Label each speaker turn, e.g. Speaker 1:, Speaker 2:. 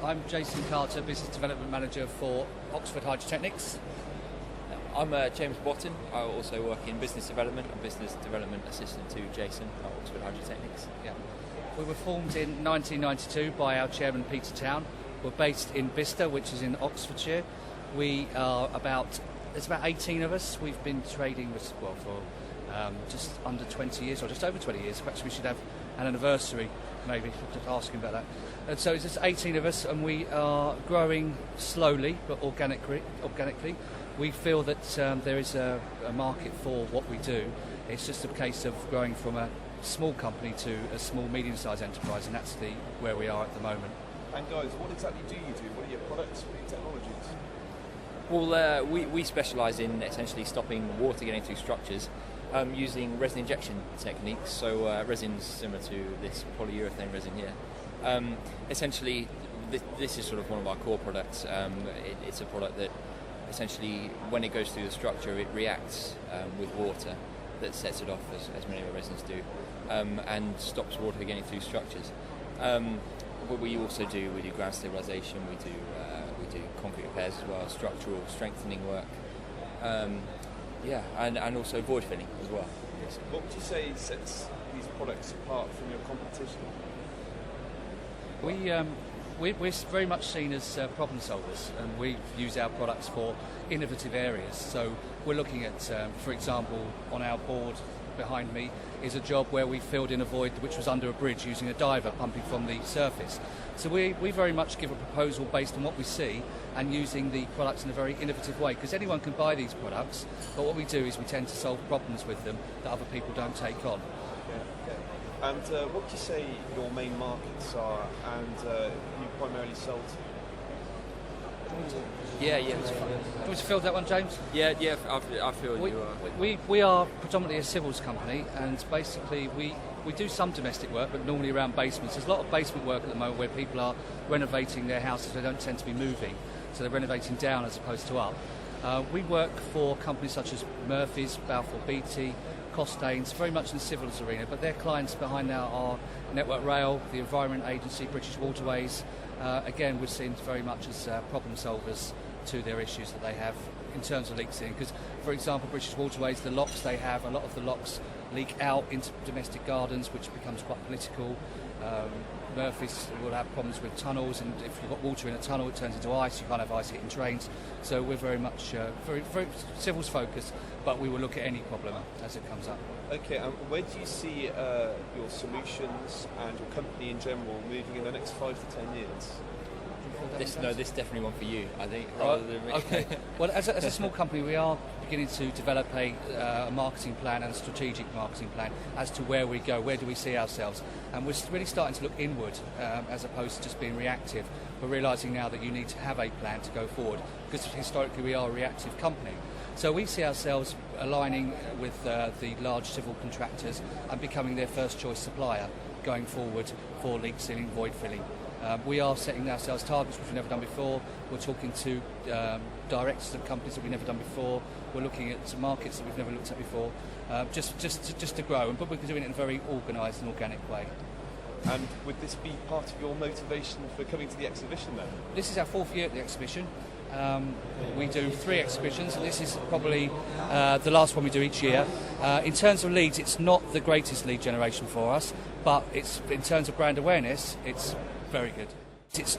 Speaker 1: I'm Jason Carter, Business Development Manager for Oxford Hydrotechnics.
Speaker 2: I'm James Watton. I also work in business development. I'm business development assistant to Jason at Oxford Hydrotechnics.
Speaker 1: Yeah. We were formed in 1992 by our chairman Peter Town. We're based in Bicester, which is in Oxfordshire. We are there's about 18 of us. We've been trading for just under 20 years, or just over 20 years. Perhaps we should have an anniversary, maybe, just asking about that. And so it's just 18 of us, and we are growing slowly but organically. We feel that there is a market for what we do. It's just a case of growing from a small company to a small, medium-sized enterprise, and that's where we are at the moment.
Speaker 3: And guys, what exactly do you do? What are your products? What are your technologies?
Speaker 2: Well, we specialise in essentially stopping water getting through structures using resin injection techniques. So resin's similar to this polyurethane resin here. Essentially, this is sort of one of our core products. It's a product that essentially, when it goes through the structure, it reacts with water that sets it off, as many of our resins do, and stops water getting through structures. What we also do, we do ground stabilisation, we do concrete repairs as well, structural strengthening work, and also void filling as well.
Speaker 3: What would you say sets these products apart from your competition?
Speaker 1: We're very much seen as problem solvers, and we use our products for innovative areas. So we're looking at, for example, on our board behind me is a job where we filled in a void which was under a bridge using a diver pumping from the surface. So we very much give a proposal based on what we see and using the products in a very innovative way, because anyone can buy these products, but what we do is we tend to solve problems with them that other people don't take on.
Speaker 3: Okay. And what would you say your main markets are, and you primarily sell to?
Speaker 2: Yeah.
Speaker 1: Do you want to fill that one, James?
Speaker 2: Yeah. I feel you are.
Speaker 1: We are predominantly a civils company, and basically we do some domestic work, but normally around basements. There's a lot of basement work at the moment where people are renovating their houses. They don't tend to be moving, so they're renovating down as opposed to up. We work for companies such as Murphy's, Balfour Beatty, Costains, very much in the civils arena, but their clients behind now are Network Rail, the Environment Agency, British Waterways. Again, we're seen very much as problem solvers to their issues that they have in terms of leak sealing. Because, for example, British Waterways, the locks they have, a lot of the locks leak out into domestic gardens, which becomes quite political. Murphy's will have problems with tunnels, and if you've got water in a tunnel, it turns into ice. You can't have ice hitting trains. So we're very much very civils focused, but we will look at any problem as it comes up.
Speaker 3: Okay, where do you see your solutions and your company in general moving in the next 5 to 10 years?
Speaker 2: This is definitely one for you, I think.
Speaker 1: Okay. Well, as a small company, we are beginning to develop a marketing plan and a strategic marketing plan as to where we go, where do we see ourselves. And we're really starting to look inward as opposed to just being reactive. We're realising now that you need to have a plan to go forward, because historically we are a reactive company. So we see ourselves aligning with the large civil contractors and becoming their first choice supplier going forward for leak sealing, void filling. We are setting ourselves targets which we've never done before. We're talking to directors of companies that we've never done before. We're looking at markets that we've never looked at before, just to grow. But we're doing it in a very organised and organic way.
Speaker 3: And would this be part of your motivation for coming to the exhibition then?
Speaker 1: This is our 4th year at the exhibition. We do 3 exhibitions, and this is probably the last one we do each year. In terms of leads, it's not the greatest lead generation for us, but it's in terms of brand awareness, it's very good. It's